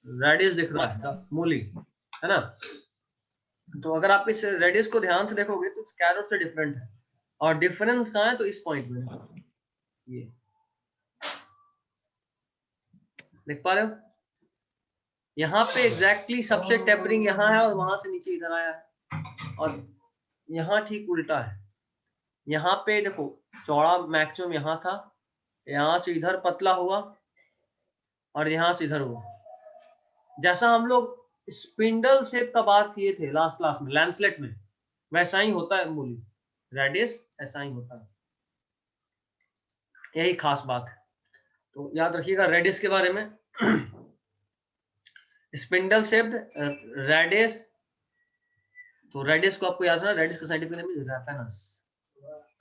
Radius दिख रहा है मूली, है ना। तो अगर आप इस रेडियस को ध्यान से देखोगे तो स्कैरोट से डिफरेंट है, और डिफरेंस कहाँ है, तो इस पॉइंट में ये देख पा रहे हो, यहाँ पे एग्जैक्टली सबसे टेपरिंग यहाँ है और वहां से नीचे इधर आया है, और यहाँ ठीक उल्टा है। यहाँ पे देखो चौड़ा मैक्सिमम यहाँ था, यहाँ से इधर पतला हुआ और यहाँ से इधर हुआ। जैसा हम लोग स्पिंडल शेप का बात किए थे लास्ट क्लास में लैंडस्लेट में, वैसा ही होता है मूली, रेडियस ऐसा ही होता है, यही खास बात है। तो याद रखिएगा रेडियस के बारे में। स्पिंडल शेप्ड रेडियस, तो रेडियस को आपको याद रखना, रेडियस का साइंटिफिक नेम है रेफेनस,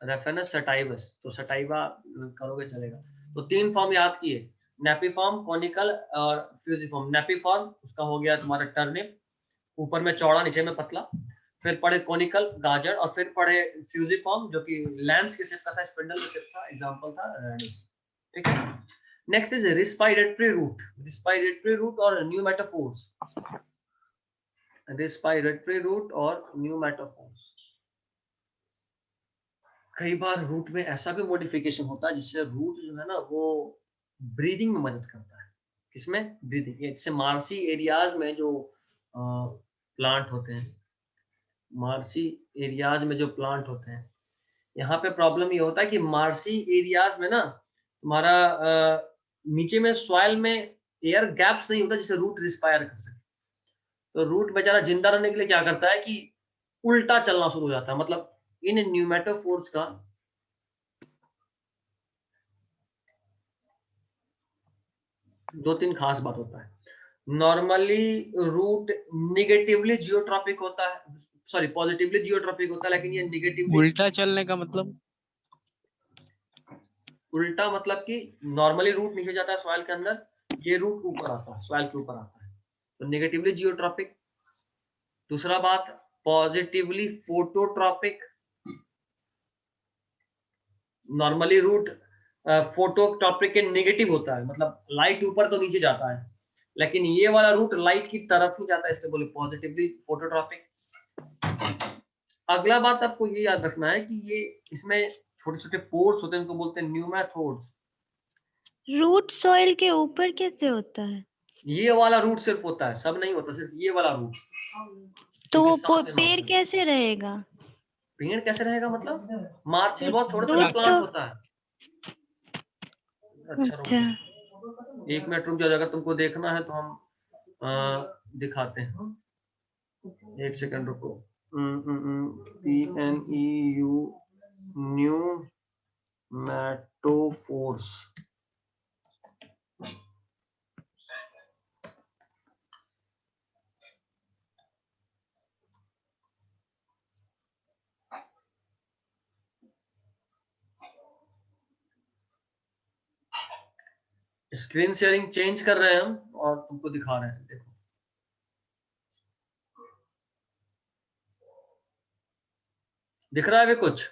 रेफेनस सटाइवस, तो सटाइवा करोगे चलेगा। तो 3 फॉर्म याद किए, नेपिफॉर्म, कोनिकल और फ्यूजिफॉर्म। नेपिफॉर्म उसका हो गया तुम्हारा टर्निप, ऊपर में चौड़ा नीचे में पतला, फिर पढ़े कोनिकल गाजर, और फिर पढ़े फ्यूजिफॉर्म जो कि लैंस के शेप का था, स्पिंडल के शेप का, एग्जांपल था रेडियस। ठीक है, next is respiratory root, respiratory root और न्यूमेटोफोर्स, रिस्पायरेटरी रूट और न्यूमेटोफोर्स। कई बार रूट में ऐसा भी मॉडिफिकेशन होता है जिससे रूट जो है ना वो ब्रीदिंग में मदद करता है। किसमें? ब्रीदिंग। जैसे मार्सी एरियाज में जो प्लांट होते हैं, मार्सी एरियाज में जो प्लांट होते हैं, यहाँ पे प्रॉब्लम ये होता है कि मार्सी एरियाज में ना तुम्हारा नीचे में सॉइल में एयर गैप्स नहीं होता जिससे रूट रिस्पायर कर सके। तो रूट बेचारा जिंदा रहने के लिए क्या करता है कि उल्टा चलना शुरू हो जाता है। मतलब इन न्यूमेटोफोर्स का दो तीन खास बात होता है। नॉर्मली रूट निगेटिवली जियोट्रॉपिक होता है, सॉरी पॉजिटिवली जियोट्रॉपिक होता है, लेकिन ये निगेटिवली उल्टा चलने का मतलब? उल्टा मतलब कि नॉर्मली रूट नीचे जाता है सॉइल के अंदर, ये रूट ऊपर आता है, सॉइल के ऊपर आता है, तो निगेटिवली जियोट्रॉपिक। दूसरा बात, positively phototropic. Normally root phototropic के नेगेटिव होता है, मतलब लाइट ऊपर तो नीचे जाता है, लेकिन ये वाला रूट लाइट की तरफ ही जाता है, इसलिए बोले पॉजिटिवली फोटोट्रॉपिक। अगला बात आपको ये याद रखना है कि ये इसमें छोटे छोटे पोर्स होते हैं, उनको बोलते हैं न्यूमेटोड्स। रूट सॉइल के ऊपर कैसे होता है? ये वाला रूट सिर्फ होता है, सब नहीं होता, सिर्फ ये वाला रूट। तो वो सांस लेना पेड़ होता है। कैसे रहेगा? पेड़ कैसे रहेगा मतलब? मार्ची बहुत छोटा छोटा रूट प्लांट तो होता है। अच्छा रुक अच्छा, जाओ, 1 मिनट रुक जाओ, अगर तुमको देखना है तो हम दिखाते हैं। 1 सेकंड रुको। PNEU pneumatophores. Screen sharing change कर रहे हैं हम और तुमको दिखा रहे हैं, देखो दिख रहा है अभी कुछ?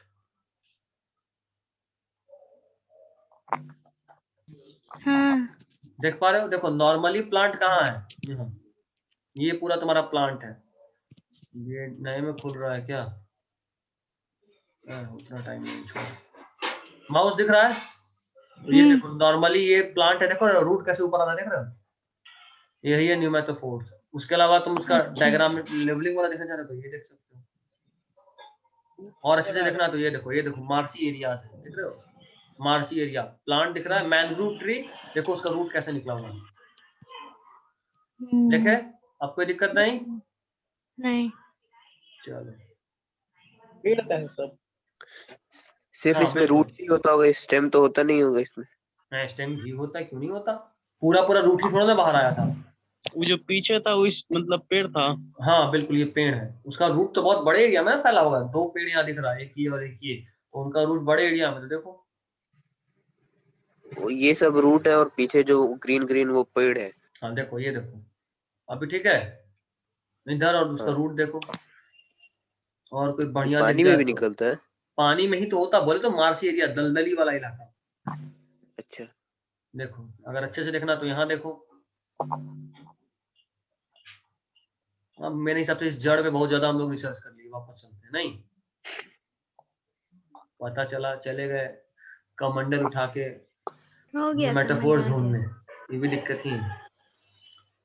हाँ देख पा रहे हो? देखो नॉर्मली प्लांट कहाँ है, यहाँ। ये पूरा तुम्हारा प्लांट है, ये नए में खुल रहा है क्या? उतना टाइम नहीं छोड़। माउस दिख रहा है? तो ये देखो नॉर्मली ये प्लांट है, देखो रूट कैसे ऊपर आ रहा है, देख रहे हो? यही है न्यूमेटोफोर्स। उसके अलावा तुम उसका डायग्राम में लेवलिंग वाला देखना चाहते हो तो ये देख सकते हो, और अच्छे से देखना तो ये देखो मार्सी एरिया है, देख रहे हो? मार्सी एरिया प्लांट दिख रहा है, मैनग्रोव ट्री, देखो उसका रूट कैसे निकला हुआ है, देखे? अब कोई दिक्कत नहीं? नहीं। चलो पेड़ का है सब, सिर्फ हाँ, इसमें रूट ही होता होगा, स्टेम तो होता नहीं होगा इसमें? स्टेम भी होता है, क्यों नहीं होता? पूरा पूरा रूट ही थोड़ा ना बाहर आया था। वो जो पीछे था वो इस मतलब पेड़ था। हाँ बिल्कुल, ये पेड़ है, उसका रूट तो बहुत बड़े एरिया में फैला हुआ है। 2 पेड़ यहाँ दिख रहा है, एक ये और एक ये, तो उनका रूट बड़े एरिया में, तो देखो ये सब रूट है और पीछे जो ग्रीन ग्रीन वो पेड़ है। हाँ देखो, ये देखो अभी ठीक है इधर, और उसका हाँ। रूट देखो, और कोई बढ़िया दिख पानी में जाए भी तो। निकलता है? पानी में ही तो होता, बोले तो मार्सी एरिया, दलदली वाला इलाका। अच्छा, देखो अगर अच्छे से देखना तो यहाँ देखो, अब मेरे हिसाब से इस जड़ पे बहुत ज्यादा हम लोग रिसर्च कर लिए, वापस चलते हैं। नहीं पता चला, चले गए कमंडल उठा के हो गया, समझ मेटाफोर्स आ गया। ढूंढने, ये भी दिक्कत ही है।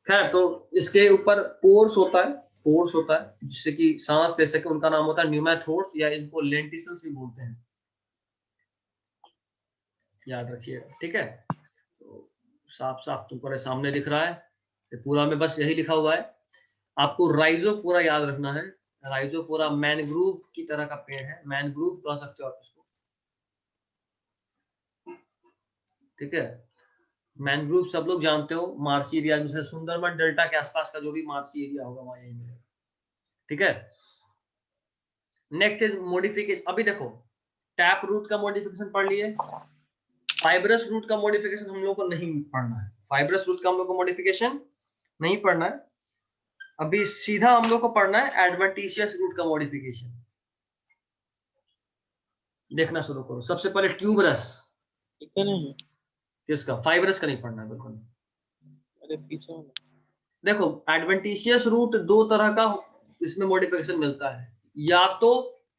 खैर, तो इसके ऊपर पोर्स होता है, पोर्स होता है जिससे कि सांस ले सके, उनका नाम होता है न्यूमैथोर्स, या इनको लेंटिसल्स भी बोलते हैं, याद रखिएगा। ठीक है, तो साफ साफ तुम्हारे सामने दिख रहा है, तो पूरा में बस यही लिखा हुआ है। आपको राइजोफोरा याद रखना है। राइजोफोरा मैनग्रूव की तरह का पेड़ है, मैनग्रूव कह सकते हो आप इसको। ठीक है, मैनग्रूव सब लोग जानते हो, मार्सी एरिया में से सुंदरबन डेल्टा के आसपास का जो भी मार्सी एरिया होगा वहां यही मिलेगा। ठीक है, नेक्स्ट इज मॉडिफिकेशन। अभी देखो, टैप रूट का मॉडिफिकेशन पढ़ लिए, फाइब्रस रूट का मॉडिफिकेशन हम लोग को नहीं पढ़ना है। फाइब्रस रूट का हम लोग को मॉडिफिकेशन नहीं पढ़ना है। अभी सीधा हम लोग को पढ़ना है एडवेंटिशियस रूट का मॉडिफिकेशन। देखना शुरू करो। सबसे पहले ट्यूबरस, ठीक है नहीं? किसका? फाइब्रस का नहीं पढ़ना है बिल्कुल। अरे पीछे वाला। देखो, एडवेंटिशियस रूट दो तरह का इसमें मॉडिफिकेशन मिलता है, या तो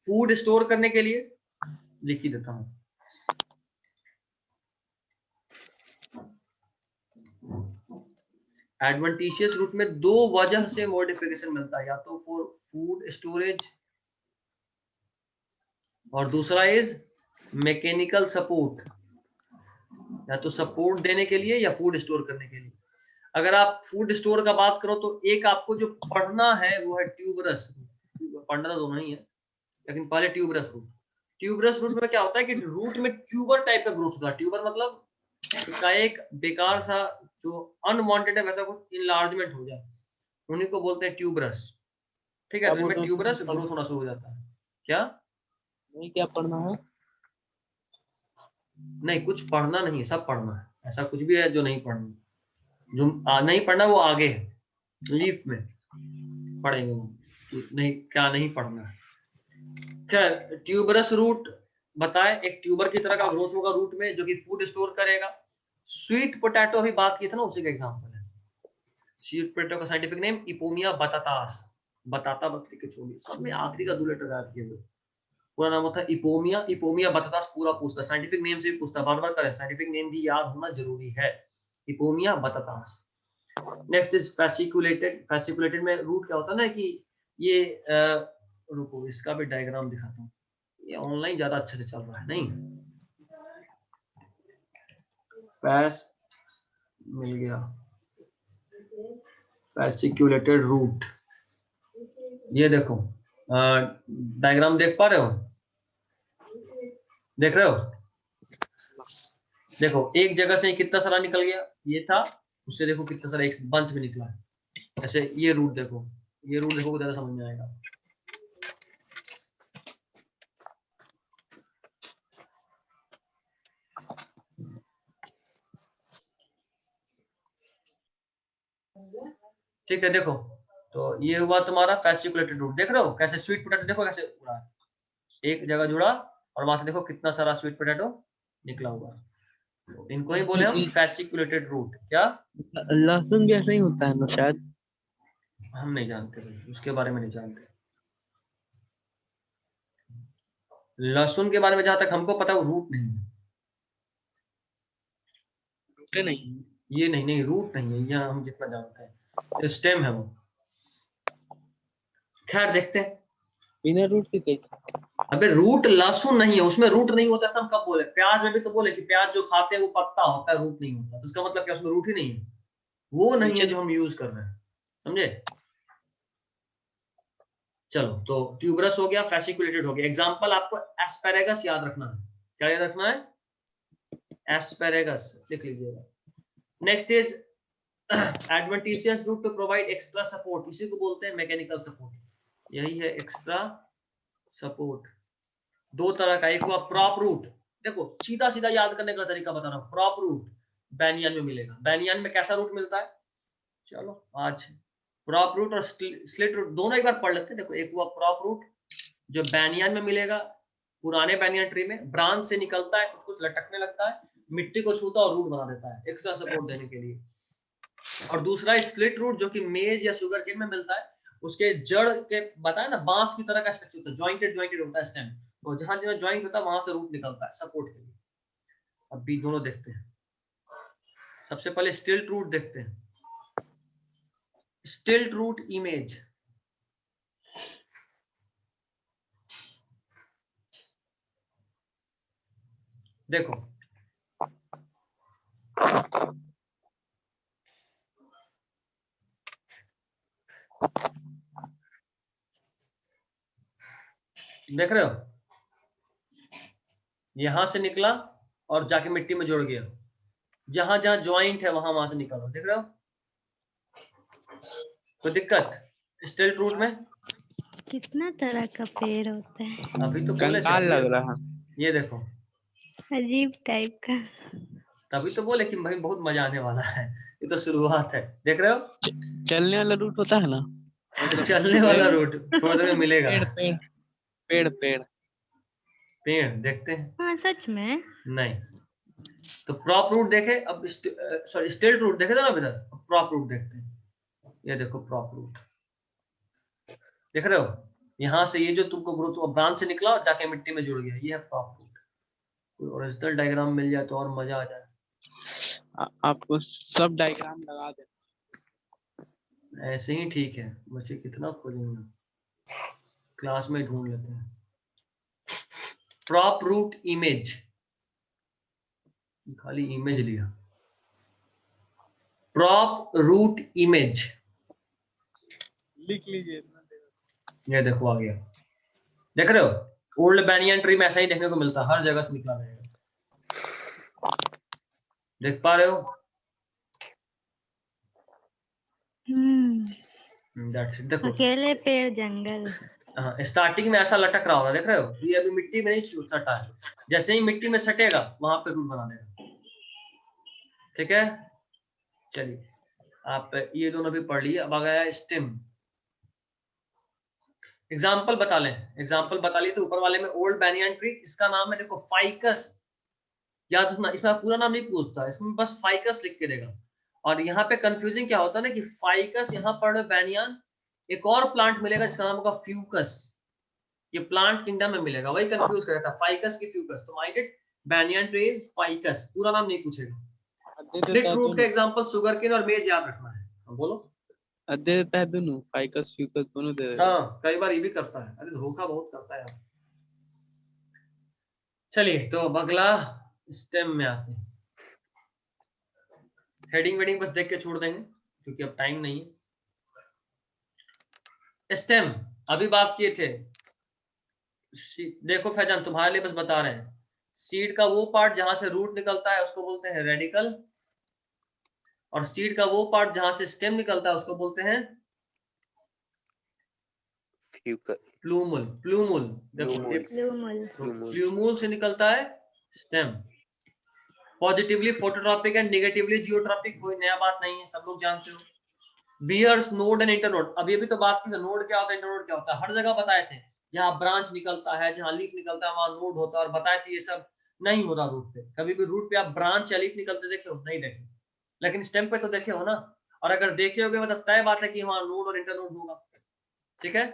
फूड स्टोर करने के लिए, लिख ही देता हूं, एडवेंटिशियस रूट में दो वजह से मॉडिफिकेशन मिलता है, या तो फॉर फूड स्टोरेज और दूसरा इज मैकेनिकल सपोर्ट, या तो सपोर्ट देने के लिए या फूड स्टोर करने के लिए। अगर आप फूड स्टोर का बात करो तो एक आपको जो पढ़ना है वो है ट्यूबरस। पढ़ना तो दोनों ही है, लेकिन पहले ट्यूबरस रूट। ट्यूबरस रूट में क्या होता है कि रूट में ट्यूबर टाइप का ग्रोथ होता है। ट्यूबर मतलब का एक बेकार सा जो अनवांटेड है वैसा कुछ इनलार्जमेंट हो जाए, उन्हीं को बोलते हैं ट्यूबरस। ठीक है, तो इनमें ट्यूबरस ग्रोथ होना शुरू हो जाता है। क्या नहीं, क्या पढ़ना है? नहीं, कुछ पढ़ना नहीं, सब पढ़ना है। ऐसा कुछ भी है जो नहीं पढ़ना, जो नहीं पढ़ना वो आगे है, लीफ में पढ़ेंगे वो, नहीं क्या नहीं पढ़ना है। खैर, ट्यूबरस रूट बताए, एक ट्यूबर की तरह का ग्रोथ होगा रूट में जो कि फूड स्टोर करेगा। स्वीट पोटैटो अभी बात की थी ना, उसी का एग्जांपल है। स्वीट पोटैटो का साइंटिफिक नेम इपोमिया बटाटास, बताता बस लिख के छोड़िए, सब में आखिरी का 2 लेटर गायब किए हुए। पूरा नाम होता है इपोमिया, इपोमिया बटाटास पूरा पूछता है, साइंटिफिक नेम से भी पूछता है, बार बार करें, साइंटिफिक नेम भी याद होना जरूरी है। Ipomoea batatas. Next is fasciculated. Fasciculated में रूट क्या होता है ना कि ये रुको इसका भी डायग्राम दिखाता हूँ, ये ऑनलाइन ज्यादा अच्छे से चल रहा है। नहीं, फैस मिल गया, फैसिकुलेटेड रूट। ये देखो डायग्राम देख पा रहे हो? देख रहे हो? देखो, एक जगह से कितना सारा निकल गया, ये था, उससे देखो कितना सारा एक बंच में निकला है। ऐसे ये रूट देखो, ये रूट देखो, ज्यादा समझ में आएगा। ठीक है, देखो, तो ये हुआ तुम्हारा फैसिकुलेटेड रूट। देख रहे हो कैसे स्वीट पोटैटो, देखो कैसे उड़ा है, एक जगह जुड़ा और वहां से देखो कितना सारा स्वीट पोटैटो निकला हुआ। तो इनको ही बोले हम फैसिकुलेटेड रूट। क्या? लहसुन भी ऐसा ही होता है ना शायद? हम नहीं जानते भाई, उसके बारे में नहीं जानते। लहसुन के बारे में जहां तक हमको पता है वो रूट नहीं है। रूटे नहीं? ये नहीं, नहीं रूट नहीं है, यहाँ हम जितना जानते हैं स्टेम है वो। खैर देखते हैं। बिना रूट के कैसे? अबे रूट लहसुन नहीं है, उसमें रूट नहीं होता। सब कब बोले? प्याज में भी तो बोले कि प्याज जो खाते हैं वो पत्ता होता है, रूट नहीं होता। तो इसका मतलब क्या उसमें रूट ही नहीं है? वो नहीं है जो हम यूज कर रहे हैं, समझे? चलो, तो ट्यूबरस हो गया, फैसिकुलेटेड हो गया। एग्जांपल आपको एस्पेरेगस याद रखना है। क्या याद रखना है? एस्पेरेगस लिख लीजिएगा। Next is adventitious root to provide extra support, इसी को बोलते हैं मैकेनिकल सपोर्ट। यही है एक्स्ट्रा सपोर्ट। दो तरह का, एक हुआ प्रॉप रूट। देखो सीधा सीधा याद करने का तरीका बता रहा हूं। प्रॉप रूट बैनियन में मिलेगा। बैनियन में कैसा रूट मिलता है? चलो आज प्रॉप रूट और स्लिट रूट दोनों एक बार पढ़ लेते हैं। देखो, एक हुआ प्रॉप रूट जो बैनियन में मिलेगा, पुराने बैनियन ट्री में ब्रांच से निकलता है, कुछ कुछ लटकने लगता है, मिट्टी को छूता और रूट बना देता है एक्स्ट्रा सपोर्ट देने के लिए। और दूसरा स्लिट रूट जो कि मेज या शुगर केन में मिलता है, उसके जड़ के बताया ना, बांस की तरह का स्ट्रक्चर होता है, ज्वाइंटेड होता है स्टेम, तो जहां जहां ज्वाइंट होता है वहां से रूट निकलता है सपोर्ट के लिए। अब भी दोनों देखते हैं। सबसे पहले स्टिल्ट रूट देखते हैं। स्टिल्ट रूट इमेज, देखो देख रहे हो, यहां से निकला और जाके मिट्टी में जुड़ गया, जहां जहां ज्वाइंट है वहां वहां से निकल रहा, देख रहे हो? कोई दिक्कत स्टिल्ट रूट में? कितना तरह का पेड़ होता है, अभी तो बोले थे, कंकाल लग रहा है। ये देखो, अजीब टाइप का। तभी तो बोले कि भाई बहुत मजा आने वाला है, ये तो शुरुआत है, देख रहे हो? चलने वाला रूट होता है ना, तो चलने वाला रूट थोड़ी देर में मिलेगा। पेड़ पेड़ पेड़ पेड़ पेड़ देखते हैं, हाँ सच में। नहीं तो प्रॉप रूट देखे, अब सॉरी स्टिल्ट रूट देखे थे ना इधर, प्रॉप रूट देखते हैं। ये देखो प्रॉप रूट, देख रहे हो? यहाँ से ये जो तुमको ग्रोथ ब्रांच से निकला और जाके मिट्टी में जुड़ गया, ये है प्रॉप रूट। कोई ओरिजिनल डायग्राम मिल जाए तो और मजा आ जाए। आपको सब डायग्राम लगा दे। ऐसे ही ठीक है, बच्चे कितना खोजेंगे, क्लास में ढूंढ लेते हैं। प्रॉप रूट इमेज, खाली इमेज लिया, प्रॉप रूट इमेज, लिख लीजिए। ये देखो आ गया, देख रहे हो? ओल्ड बैनियन ट्री में ऐसा ही देखने को मिलता है, हर जगह से निकला रहेगा, देख पा रहे हो? That's it, देखो अकेले पेड़ जंगल। हाँ, स्टार्टिंग में ऐसा लटक रहा होगा, देख रहे हो? ये अभी मिट्टी में नहीं सटा है, जैसे ही मिट्टी में सटेगा वहां पे रूट बना देगा, ठीक है? चलिए आप ये दोनों भी पढ़ लिए, अब आ गया स्टेम। एग्जाम्पल बता लें, एग्जाम्पल बता लिए तो ऊपर वाले में ओल्ड बैनियन ट्री, इसका नाम है देखो फाइकस, याद रखना, इसमें पूरा नाम नहीं पूछता, इसमें बस फाइकस लिख के देगा। और यहाँ पे कंफ्यूजिंग क्या होता है ना कि फाइकस यहाँ पर बैनियन, एक और प्लांट मिलेगा जिसका नाम होगा फ्यूकस, ये प्लांट किंगडम में मिलेगा, वही कंफ्यूज कर देता है फाइकस की फ्यूकस, तो माइंडेड बैनियन ट्री फाइकस, पूरा नाम नहीं पूछेगा। स्प्लिट रूट का एग्जांपल सुगर केन और मेज याद रखना है। बोलो। दे देता है दोनों, फाइकस फ्यूकस दोनों दे देता है। हाँ कई बार ये भी करता है, अरे धोखा बहुत करता है यार। चलिए तो अब अगला स्टेम में आते हैं, हेडिंग वेडिंग बस देख के छोड़ देंगे क्योंकि अब टाइम नहीं है। स्टेम अभी बात किए थे, देखो फैजान तुम्हारे लिए बस बता रहे हैं, सीड का वो पार्ट जहां से रूट निकलता है उसको बोलते हैं रेडिकल, और सीड का वो पार्ट जहां से स्टेम निकलता है उसको बोलते हैं प्लूमुल। प्लूमुल देखो, प्लूमुल से निकलता है stem. Positively phototropic and negatively geotropic, कोई नया बात नहीं है, सब लोग जानते हो। बियर्स नोड एंड इंटरनोड, अभी भी तो बात की, नोड क्या होता है इंटरनोड क्या होता है, हर जगह बताए थे, जहां ब्रांच निकलता है जहां लीफ निकलता है वहां नोड होता है, और बताए थे ये सब नहीं होता रूट पे, कभी भी रूट पे आप ब्रांच या लीफ निकलते देखे हो? नहीं देखे, लेकिन स्टेम पे तो देखे हो ना, और अगर देखे होगे मतलब तय बात है कि वहां नोड और इंटरनोड होगा, ठीक है?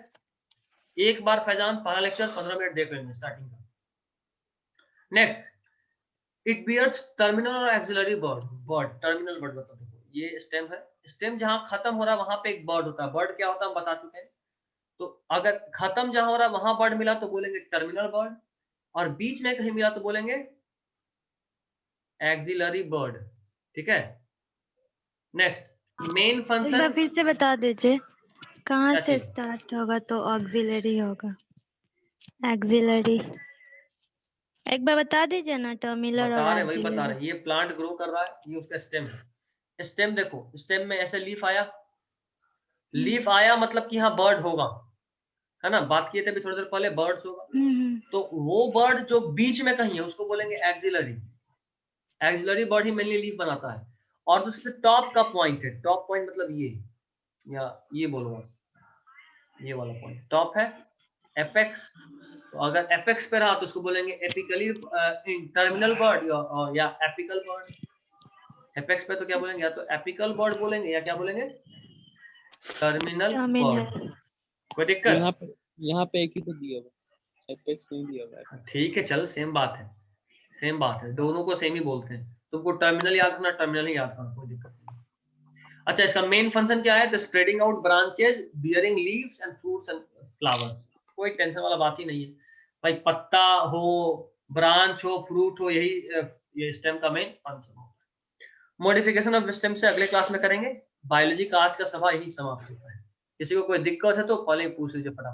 एक बार फैजान पहला लेक्चर 15 मिनट देख लेंगे स्टार्टिंग का। नेक्स्ट, इट बियर्स टर्मिनल और एक्सिलरी बर्ड। टर्मिनल बर्ड बता दो, ये स्टेम है, स्टेम जहां खत्म हो रहा है वहां पे एक बर्ड होता है, बर्ड क्या होता है हम बता चुके हैं, तो अगर खत्म जहां हो रहा है वहां बर्ड मिला तो बोलेंगे टर्मिनल बर्ड, और बीच में कहीं मिला तो बोलेंगे एक्सिलरी बर्ड, ठीक है? नेक्स्ट, मेन फंक्शन फिर से बता दीजिए, कहाँ क्या से चीज? स्टार्ट होगा तो ऑक्सिलरी होगा? एक्सिलरी एक बार बता दीजिए ना, टर्मिनल और बता रहे, वही बता एक्सिलरी। रहे, ये प्लांट ग्रो कर रहा है, ये उसका स्टेम है। स्टेम देखो, स्टेम में ऐसे लीफ आया, लीफ आया मतलब कि यहाँ बर्ड होगा, है ना? बात किए थे अभी थोड़ी देर पहले, बर्ड्स होगा, तो वो बर्ड जो बीच में कहीं है उसको बोलेंगे एक्सिलरी। एक्सिलरी बर्ड ही मेनली लीफ बनाता है, और जो टॉप का पॉइंट है, टॉप पॉइंट मतलब ये, या ये बोलो आप, ये वाला पॉइंट टॉप है, एपेक्स, तो अगर एपेक्स पे रहा तो उसको बोलेंगे एपिकली टर्मिनल बर्ड या एपिकल बर्ड। एपेक्स पे तो क्या बोलेंगे, या तो एपिकल बर्ड बोलेंगे या क्या बोलेंगे, टर्मिनल टर्मिनल। पॉइंट। कोई दिक्कत? यहाँ पे एक ही तो दिया हुआ, एपेक्स नहीं दिया हुआ है। ठीक है, चल सेम बात है, सेम बात है, दोनों को सेम ही बोलते हैं। तुमको टर्मिनल याद करना, टर्मिनल ही याद करना, कोई दिक्कत नहीं। अच्छा, इसका मेन फंक्शन क्या है? The spreading out branches bearing leaves and fruits and flowers. कोई टेंशन वाला बात ही नहीं है भाई, पत्ता हो, ब्रांच हो, फ्रूट हो, यही ये स्टेम का मेन फंक्शन होता है। मॉडिफिकेशन ऑफ स्टेम से अगले क्लास में करेंगे। बायोलॉजी का आज का सभा यही समाप्त होता है। किसी को कोई दिक्कत है तो पहले ही पूछ लीजिए फटाफट।